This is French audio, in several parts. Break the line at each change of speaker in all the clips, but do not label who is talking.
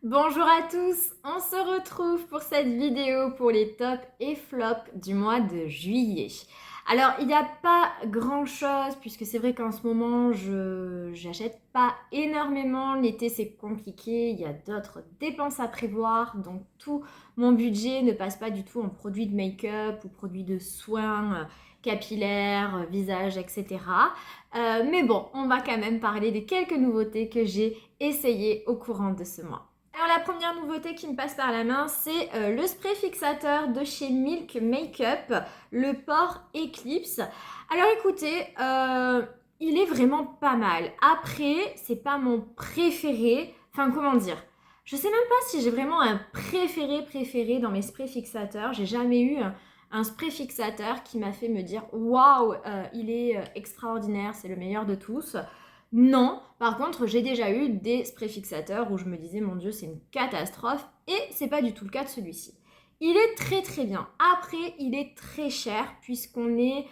Bonjour à tous, on se retrouve pour cette vidéo pour les tops et flops du mois de juillet. Alors il n'y a pas grand chose puisque c'est vrai qu'en ce moment je j'achète pas énormément, l'été c'est compliqué, il y a d'autres dépenses à prévoir donc tout mon budget ne passe pas du tout en produits de make-up ou produits de soins capillaires, visage, etc. Mais bon, on va quand même parler des quelques nouveautés que j'ai essayées au courant de ce mois. Alors la première nouveauté qui me passe par la main, c'est le spray fixateur de chez Milk Makeup, le Pore Eclipse. Alors écoutez, il est vraiment pas mal. Après, c'est pas mon préféré. Enfin, comment dire? Je sais même pas si j'ai vraiment un préféré dans mes sprays fixateurs. J'ai jamais eu un spray fixateur qui m'a fait me dire waouh, il est extraordinaire, c'est le meilleur de tous. Non, par contre, j'ai déjà eu des sprays fixateurs où je me disais, mon Dieu, c'est une catastrophe, et c'est pas du tout le cas de celui-ci. Il est très très bien. Après, il est très cher, puisqu'on est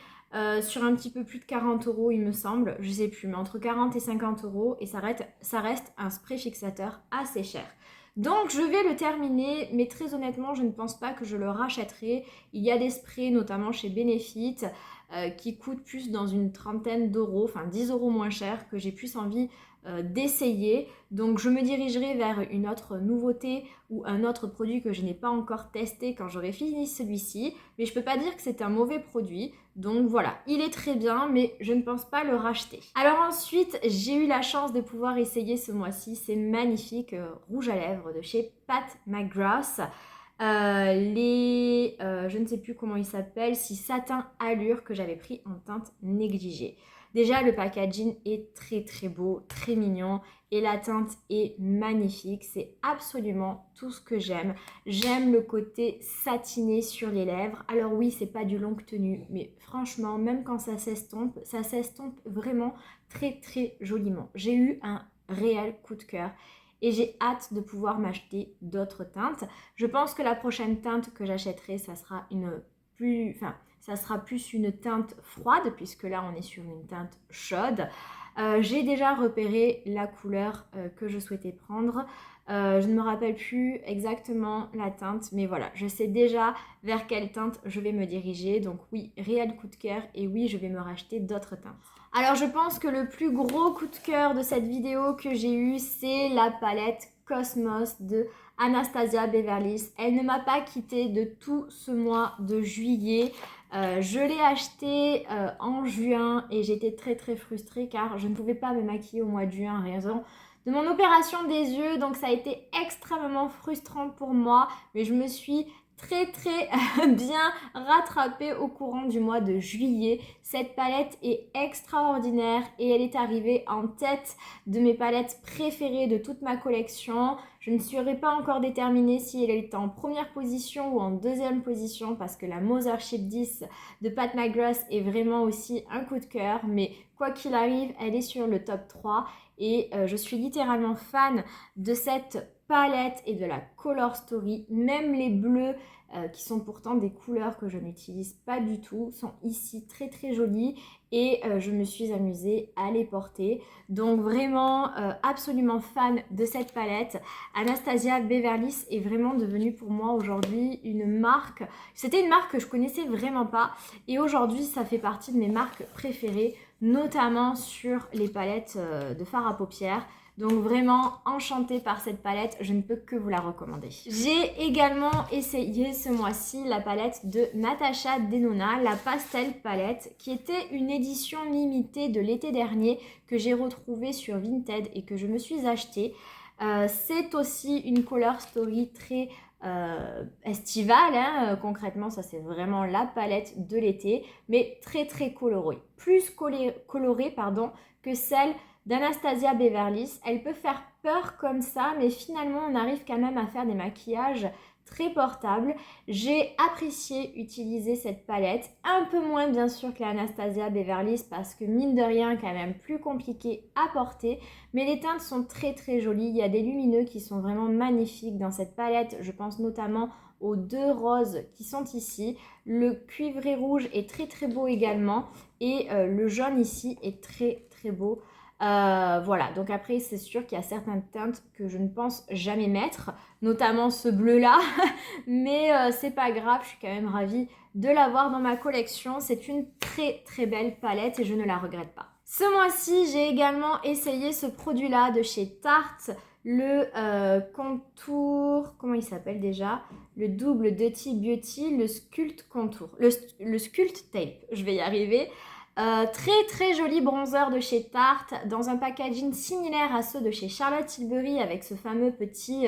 sur un petit peu plus de 40 euros, il me semble, je sais plus, mais entre 40 et 50 euros, et ça reste un spray fixateur assez cher. Donc je vais le terminer, mais très honnêtement, je ne pense pas que je le rachèterai. Il y a des sprays, notamment chez Benefit, qui coûtent plus dans une trentaine d'euros, enfin 10 euros moins cher, que j'ai plus envie d'essayer. Donc je me dirigerai vers une autre nouveauté ou un autre produit que je n'ai pas encore testé quand j'aurai fini celui-ci. Mais je peux pas dire que c'est un mauvais produit. Donc voilà, il est très bien, mais je ne pense pas le racheter. Alors ensuite, j'ai eu la chance de pouvoir essayer ce mois-ci ces magnifiques rouges à lèvres de chez Pat McGrath. Je ne sais plus comment ils s'appellent, si satin allure que j'avais pris en teinte négligée. Déjà, le packaging est très très beau, très mignon et la teinte est magnifique. C'est absolument tout ce que j'aime. J'aime le côté satiné sur les lèvres. Alors oui, c'est pas du longue tenue, mais franchement, même quand ça s'estompe vraiment très très joliment. J'ai eu un réel coup de cœur et j'ai hâte de pouvoir m'acheter d'autres teintes. Je pense que la prochaine teinte que j'achèterai, ça sera plus une teinte froide puisque là on est sur une teinte chaude. J'ai déjà repéré la couleur que je souhaitais prendre. Je ne me rappelle plus exactement la teinte, mais voilà, je sais déjà vers quelle teinte je vais me diriger. Donc oui, réel coup de cœur et oui, je vais me racheter d'autres teintes. Alors je pense que le plus gros coup de cœur de cette vidéo que j'ai eu, c'est la palette Cosmos de Anastasia Beverly Hills. Elle ne m'a pas quittée de tout ce mois de juillet. Je l'ai acheté en juin et j'étais très très frustrée car je ne pouvais pas me maquiller au mois de juin en raison de mon opération des yeux. Donc ça a été extrêmement frustrant pour moi, mais je me suis très très bien rattrapée au courant du mois de juillet. Cette palette est extraordinaire et elle est arrivée en tête de mes palettes préférées de toute ma collection. Je ne serais pas encore déterminée si elle est en première position ou en deuxième position parce que la Mothership 10 de Pat McGrath est vraiment aussi un coup de cœur, mais quoi qu'il arrive, elle est sur le top 3 et je suis littéralement fan de cette palette et de la color story. Même les bleus qui sont pourtant des couleurs que je n'utilise pas du tout sont ici très très jolies et je me suis amusée à les porter. Donc vraiment absolument fan de cette palette. Anastasia Beverly Hills est vraiment devenue pour moi aujourd'hui une marque. C'était une marque que je connaissais vraiment pas et aujourd'hui ça fait partie de mes marques préférées, notamment sur les palettes de fard à paupières. Donc vraiment enchantée par cette palette, je ne peux que vous la recommander. J'ai également essayé ce mois-ci la palette de Natasha Denona, la Pastel Palette, qui était une édition limitée de l'été dernier que j'ai retrouvée sur Vinted et que je me suis achetée. C'est aussi une color story très estivale, hein. Concrètement ça c'est vraiment la palette de l'été, mais très très colorée, plus colorée pardon, que celle d'Anastasia Beverly Hills. Elle peut faire peur comme ça, mais finalement on arrive quand même à faire des maquillages très portables. J'ai apprécié utiliser cette palette, un peu moins bien sûr que l'Anastasia Beverly Hills parce que mine de rien quand même plus compliqué à porter, mais les teintes sont très très jolies. Il y a des lumineux qui sont vraiment magnifiques dans cette palette, je pense notamment aux deux roses qui sont ici. Le cuivré rouge est très très beau également et le jaune ici est très très beau. Voilà, donc après c'est sûr qu'il y a certaines teintes que je ne pense jamais mettre, notamment ce bleu là, mais c'est pas grave, je suis quand même ravie de l'avoir dans ma collection. C'est une très très belle palette et je ne la regrette pas. Ce mois-ci, j'ai également essayé ce produit-là de chez Tarte, le contour, comment il s'appelle déjà? Le double Dirty Beauty, le Sculpt Contour, le Sculpt Tape, je vais y arriver. Très très joli bronzer de chez Tarte dans un packaging similaire à ceux de chez Charlotte Tilbury avec ce fameux petit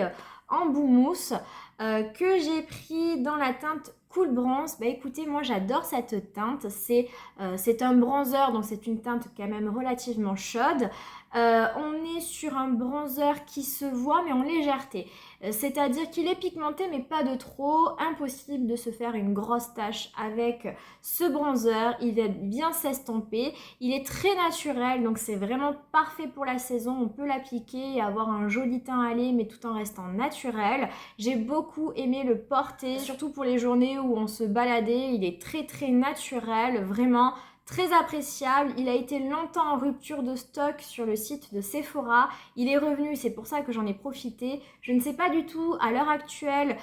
embout mousse que j'ai pris dans la teinte Cool Bronze. Bah écoutez, moi j'adore cette teinte, c'est un bronzer donc c'est une teinte quand même relativement chaude. On est sur un bronzer qui se voit mais en légèreté. C'est-à-dire qu'il est pigmenté mais pas de trop. Impossible de se faire une grosse tache avec ce bronzer. Il va bien s'estomper. Il est très naturel donc c'est vraiment parfait pour la saison. On peut l'appliquer et avoir un joli teint allé mais tout en restant naturel. J'ai beaucoup aimé le porter, surtout pour les journées où on se baladait. Il est très très naturel, vraiment très appréciable. Il a été longtemps en rupture de stock sur le site de Sephora. Il est revenu, c'est pour ça que j'en ai profité. Je ne sais pas du tout à l'heure actuelle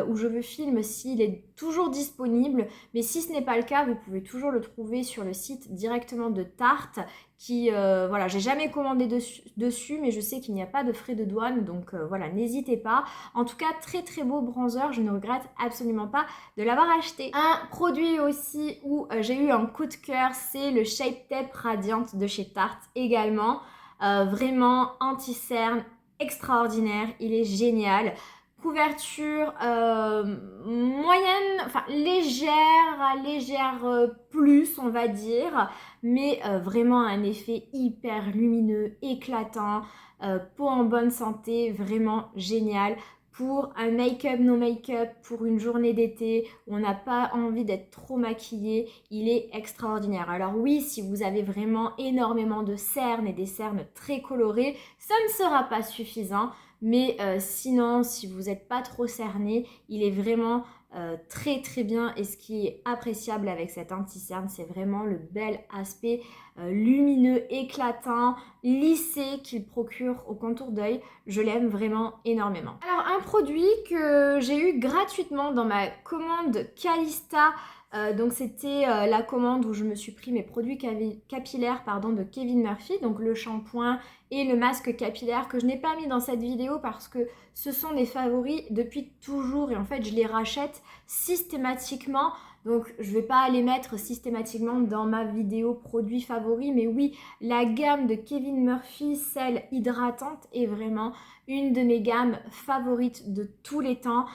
où je le filme s'il est toujours disponible, mais si ce n'est pas le cas, vous pouvez toujours le trouver sur le site directement de Tarte qui, voilà, j'ai jamais commandé dessus, mais je sais qu'il n'y a pas de frais de douane, donc voilà, n'hésitez pas. En tout cas, très très beau bronzer, je ne regrette absolument pas de l'avoir acheté. Un produit aussi où j'ai eu un coup de cœur, c'est le Shape Tape Radiante de chez Tarte également. Vraiment anti-cerne, extraordinaire, il est génial. Couverture moyenne, enfin légère plus on va dire, mais vraiment un effet hyper lumineux, éclatant, peau en bonne santé, vraiment génial. Pour un make-up, no make-up, pour une journée d'été où on n'a pas envie d'être trop maquillé, il est extraordinaire. Alors oui, si vous avez vraiment énormément de cernes et des cernes très colorées, ça ne sera pas suffisant. Mais sinon, si vous n'êtes pas trop cerné, il est vraiment très très bien. Et ce qui est appréciable avec cet anti-cerne, c'est vraiment le bel aspect lumineux, éclatant, lissé qu'il procure au contour d'œil. Je l'aime vraiment énormément. Alors un produit que j'ai eu gratuitement dans ma commande Calista. Donc c'était la commande où je me suis pris mes produits capillaires de Kevin Murphy, donc le shampoing et le masque capillaire que je n'ai pas mis dans cette vidéo parce que ce sont des favoris depuis toujours et en fait je les rachète systématiquement. Donc je ne vais pas les mettre systématiquement dans ma vidéo produits favoris, mais oui, la gamme de Kevin Murphy, celle hydratante, est vraiment une de mes gammes favorites de tous les temps.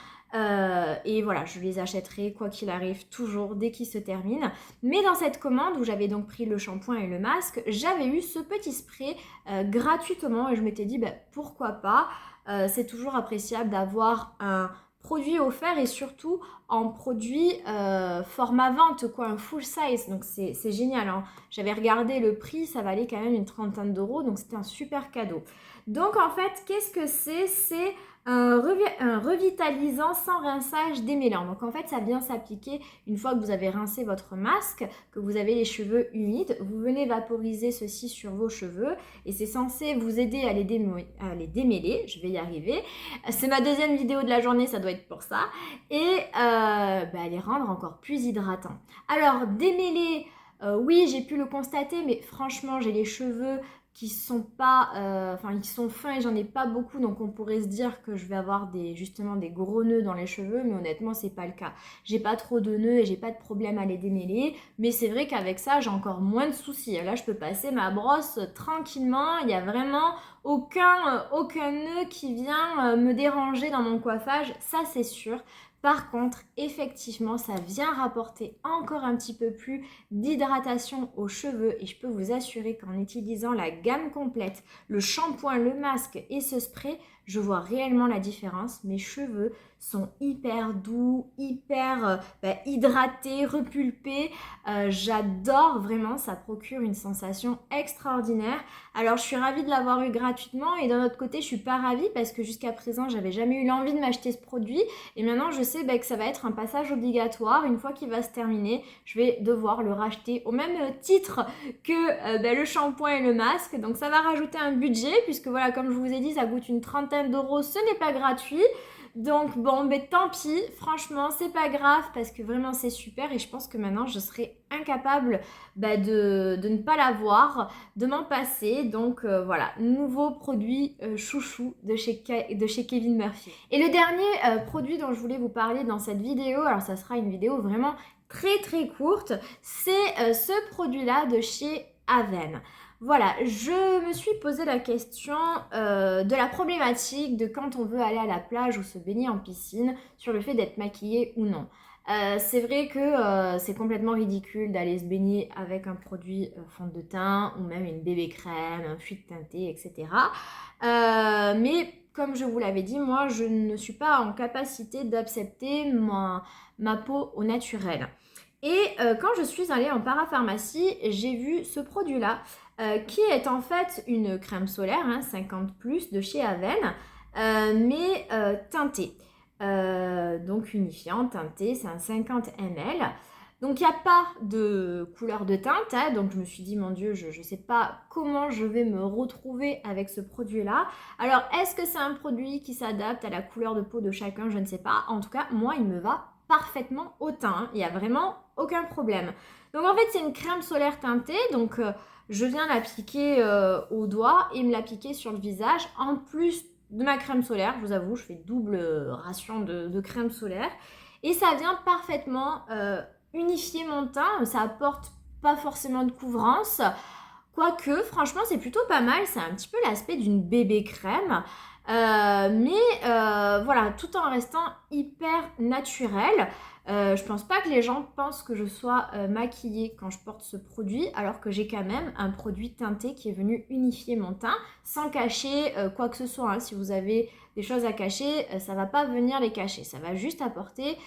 Et voilà, je les achèterai quoi qu'il arrive toujours dès qu'ils se terminent. Mais dans cette commande où j'avais donc pris le shampoing et le masque, j'avais eu ce petit spray gratuitement et je m'étais dit pourquoi pas. C'est toujours appréciable d'avoir un produit offert et surtout en produit format vente, quoi, un full size. Donc c'est génial, hein. J'avais regardé le prix, ça valait quand même une trentaine d'euros, donc c'était un super cadeau. Donc en fait, qu'est-ce que c'est? C'est un revitalisant sans rinçage démêlant. Donc en fait, ça vient s'appliquer une fois que vous avez rincé votre masque, que vous avez les cheveux humides. Vous venez vaporiser ceci sur vos cheveux et c'est censé vous aider à les démêler. Je vais y arriver. C'est ma deuxième vidéo de la journée, ça doit être pour ça. Et les rendre encore plus hydratants. Alors, démêler, oui, j'ai pu le constater, mais franchement, j'ai les cheveux qui sont pas, ils sont fins et j'en ai pas beaucoup, donc on pourrait se dire que je vais avoir justement des gros nœuds dans les cheveux, mais honnêtement c'est pas le cas. J'ai pas trop de nœuds et j'ai pas de problème à les démêler, mais c'est vrai qu'avec ça j'ai encore moins de soucis. Là je peux passer ma brosse tranquillement, il y a vraiment aucun nœud qui vient me déranger dans mon coiffage, ça c'est sûr. Par contre, effectivement, ça vient rapporter encore un petit peu plus d'hydratation aux cheveux et je peux vous assurer qu'en utilisant la gamme complète, le shampoing, le masque et ce spray, je vois réellement la différence. Mes cheveux sont hyper doux, hyper hydratés, repulpés. J'adore vraiment, ça procure une sensation extraordinaire. Alors je suis ravie de l'avoir eu gratuitement et d'un autre côté je suis pas ravie parce que jusqu'à présent j'avais jamais eu l'envie de m'acheter ce produit et maintenant je sais que ça va être un passage obligatoire. Une fois qu'il va se terminer, je vais devoir le racheter au même titre que le shampoing et le masque. Donc ça va rajouter un budget puisque voilà, comme je vous ai dit, ça coûte une trentaine d'euros, ce n'est pas gratuit. Donc bon, tant pis, franchement, c'est pas grave parce que vraiment c'est super et je pense que maintenant je serai incapable de ne pas l'avoir, de m'en passer. Donc voilà, nouveau produit chouchou de chez Kevin Murphy. Et le dernier produit dont je voulais vous parler dans cette vidéo, alors ça sera une vidéo vraiment très courte, c'est ce produit-là de chez Avène. Voilà, je me suis posé la question de la problématique de quand on veut aller à la plage ou se baigner en piscine sur le fait d'être maquillé ou non. C'est vrai que c'est complètement ridicule d'aller se baigner avec un produit fond de teint ou même une bébé crème, un fluide teinté, etc. Mais comme je vous l'avais dit, moi je ne suis pas en capacité d'accepter ma peau au naturel. Et quand je suis allée en parapharmacie, j'ai vu ce produit-là qui est en fait une crème solaire, 50+, de chez Avène, mais teintée. Donc unifiant, teinté, c'est un 50 ml. Donc il n'y a pas de couleur de teinte, donc je me suis dit, mon Dieu, je ne sais pas comment je vais me retrouver avec ce produit-là. Alors, est-ce que c'est un produit qui s'adapte à la couleur de peau de chacun? Je ne sais pas. En tout cas, moi, il me va parfaitement au teint. Il n'y a vraiment aucun problème. Donc en fait, c'est une crème solaire teintée, donc je viens l'appliquer au doigt et me l'appliquer sur le visage. En plus de ma crème solaire, je vous avoue, je fais double ration de crème solaire. Et ça vient parfaitement unifier mon teint. Ça apporte pas forcément de couvrance. Quoique, franchement, c'est plutôt pas mal. C'est un petit peu l'aspect d'une bébé crème. Voilà, tout en restant hyper naturel. Je pense pas que les gens pensent que je sois maquillée quand je porte ce produit, alors que j'ai quand même un produit teinté qui est venu unifier mon teint sans cacher quoi que ce soit. Si vous avez des choses à cacher, ça va pas venir les cacher. Ça va juste apporter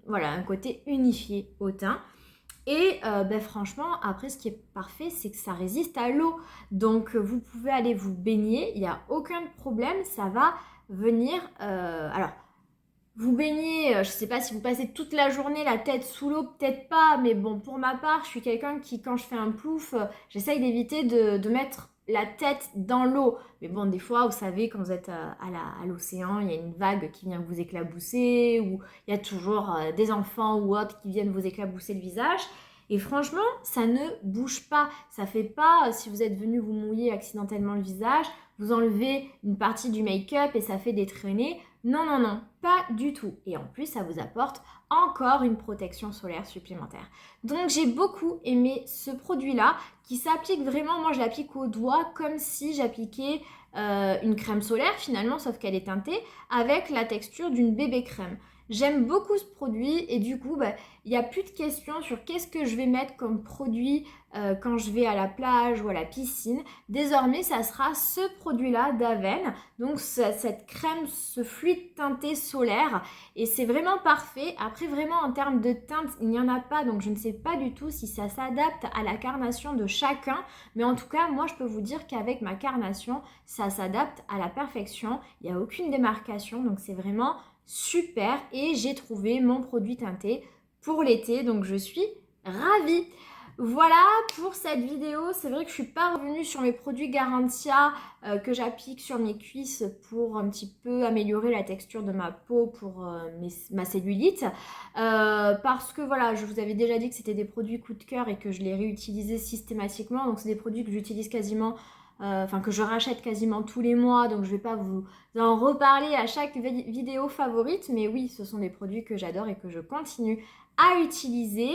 voilà, un côté unifié au teint. Et franchement, après, ce qui est parfait, c'est que ça résiste à l'eau. Donc, vous pouvez aller vous baigner, il n'y a aucun problème, ça va venir... alors, vous baignez, je ne sais pas si vous passez toute la journée la tête sous l'eau, peut-être pas, mais bon, pour ma part, je suis quelqu'un qui, quand je fais un plouf, j'essaye d'éviter de mettre la tête dans l'eau. Mais bon, des fois, vous savez, quand vous êtes à l'océan, il y a une vague qui vient vous éclabousser, ou il y a toujours des enfants ou autres qui viennent vous éclabousser le visage. Et franchement, ça ne bouge pas. Ça fait pas, si vous êtes venu vous mouiller accidentellement le visage, vous enlevez une partie du make-up et ça fait des traînées. Non, non, non, pas du tout. Et en plus, ça vous apporte encore une protection solaire supplémentaire. Donc, j'ai beaucoup aimé ce produit-là qui s'applique vraiment, moi je l'applique au doigt comme si j'appliquais une crème solaire finalement, sauf qu'elle est teintée, avec la texture d'une bébé crème. J'aime beaucoup ce produit et du coup, il n'y a plus de questions sur qu'est-ce que je vais mettre comme produit quand je vais à la plage ou à la piscine. Désormais, ça sera ce produit-là d'Avène, donc cette crème, ce fluide teinté solaire et c'est vraiment parfait. Après, vraiment en termes de teinte, il n'y en a pas, donc je ne sais pas du tout si ça s'adapte à la carnation de chacun, mais en tout cas, moi, je peux vous dire qu'avec ma carnation, ça s'adapte à la perfection. Il n'y a aucune démarcation, donc c'est vraiment super et j'ai trouvé mon produit teinté pour l'été, donc je suis ravie. Voilà pour cette vidéo. C'est vrai que je suis pas revenue sur mes produits Garantia que j'applique sur mes cuisses pour un petit peu améliorer la texture de ma peau pour ma cellulite parce que voilà, je vous avais déjà dit que c'était des produits coup de cœur et que je les réutilisais systématiquement, donc c'est des produits que j'utilise quasiment que je rachète quasiment tous les mois, donc je ne vais pas vous en reparler à chaque vidéo favorite, mais oui, ce sont des produits que j'adore et que je continue à utiliser.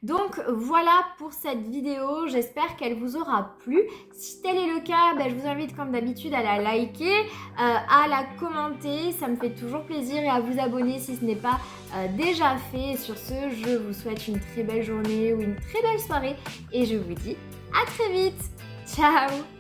Donc voilà pour cette vidéo, j'espère qu'elle vous aura plu. Si tel est le cas, je vous invite comme d'habitude à la liker, à la commenter, ça me fait toujours plaisir, et à vous abonner si ce n'est pas déjà fait. Et sur ce, je vous souhaite une très belle journée ou une très belle soirée et je vous dis à très vite. Ciao!